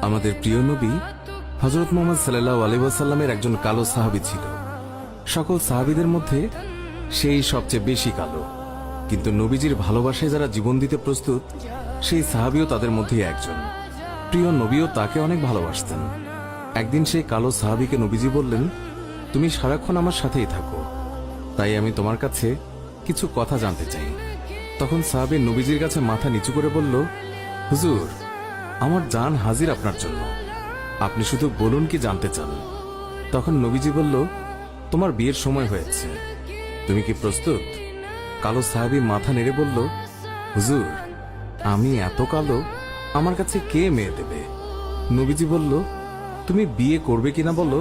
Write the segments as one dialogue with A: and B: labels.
A: আমাদের প্রিয় নবী হযরত মুহাম্মদ সাল্লাল্লাহু আলাইহি ওয়াসাল্লামের একজন কালো সাহাবী ছিল। সকল সাহাবীদের মধ্যে সেই সবচেয়ে বেশি কালো, কিন্তু নবীজির ভালোবাসায় যারা জীবন দিতে প্রস্তুত সেই সাহাবীও তাদের মধ্যে একজন। প্রিয় নবীও তাকে অনেক ভালোবাসতেন। একদিন সেই কালো সাহাবীকে নবীজি বললেন, তুমি সারাক্ষণ আমার সাথেই থাকো, তাই আমি তোমার কাছে কিছু কথা জানতে চাই। তখন সাহাবী নবীজির কাছে মাথা নিচু করে বলল, হুজুর, আমার জান হাজির আপনার জন্য, আপনি শুধু বলুন কি জানতে চান। তখন নবীজি বলল, তোমার বিয়ের সময় হয়েছে, তুমি কি প্রস্তুত? কালো সাহাবী মাথা নেড়ে বলল, হুজুর, আমি এত কালো, আমার কাছে কে মেয়ে দেবে? নবীজি বলল, তুমি বিয়ে করবে কিনা বলো,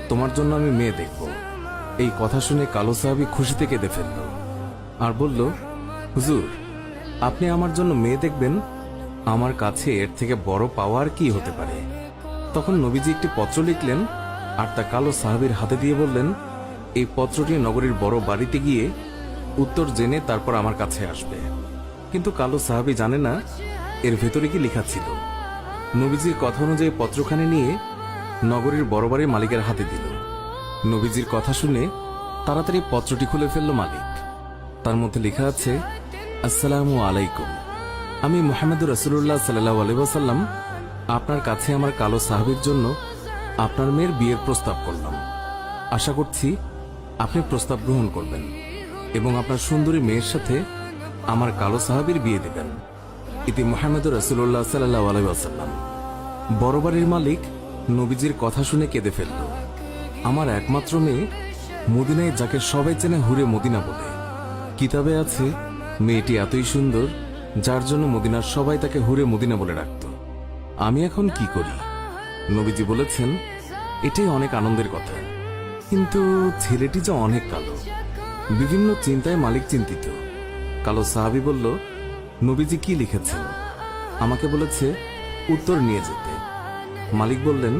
A: তোমার জন্য আমি মেয়ে দেখব। এই কথা শুনে কালো সাহাবী খুশিতে কেঁদে ফেলল আর বলল, হুজুর, আপনি আমার জন্য মেয়ে দেখবেন, আমার কাছে এর থেকে বড় পাওয়ার কি হতে পারে? তখন নবীজি একটি পত্র লিখলেন আর তা কালো সাহাবীর হাতে দিয়ে বললেন, এই পত্রটি নগরীর বড় বাড়িতে গিয়ে উত্তর জেনে তারপর আমার কাছে আসবে। কিন্তু কালো সাহাবী জানে না এর ভেতরে কি লেখা ছিল। নবীজির কথা অনুযায়ী পত্রখানি নিয়ে নগরীর বড় বাড়ির মালিকের হাতে দিল। নবীজির কথা শুনে তাড়াতাড়ি পত্রটি খুলে ফেলল মালিক। তার মধ্যে লেখা আছে, আসসালামু আলাইকুম, আমি মুহাম্মদুর রাসূলুল্লাহ সাল্লাল্লাহু আলাইহি ওয়াসাল্লাম আপনার কাছে আমার কালো সাহাবীর জন্য আপনার মেয়ের বিয়ের প্রস্তাব করলাম। আশা করছি আপনি প্রস্তাব গ্রহণ করবেন এবং আপনার সুন্দরী মেয়ের সাথে আমার কালো সাহাবীর বিয়ে দেবেন। ইতি মুহাম্মদুর রাসূলুল্লাহ সাল্লাল্লাহু আলাইহি ওয়াসাল্লাম। বড় বাড়ির মালিক নবীজির কথা শুনে কেঁদে ফেলল। আমার একমাত্র মেয়ে, মদিনায় যাকে সবাই চেনে হুরে মদিনা বলে। কিতাবে আছে মেয়েটি এতই সুন্দর যার জন্য মদিনার সবাই তাকে হুরে মদিনা বলে ডাকত। আমি এখন কি করি? নবীজি বলেছেন, এটাই অনেক আনন্দের কথা, কিন্তু ছেলেটি যে অনেক কালো। বিভিন্ন চিন্তায় মালিক চিন্তিত। কালো সাহাবী বলল, নবীজি কি লিখেছেন? আমাকে বলেছে উত্তর নিয়ে যেতে। মালিক বললেন,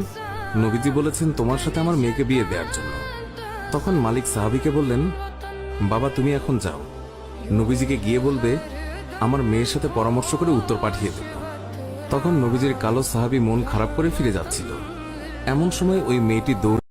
A: নবীজি বলেছেন তোমার সাথে আমার মেয়েকে বিয়ে দেওয়ার জন্য। তখন মালিক সাহাবীকে বললেন, বাবা, তুমি এখন যাও, নবীজিকে গিয়ে বলবে আমার মেয়ের সাথে পরামর্শ করে উত্তর পাঠিয়ে দেব। তখন নবীজির কালো সাহাবী মন খারাপ করে ফিরে যাচ্ছিল। এমন সময় ওই মেয়েটি দৌড়ে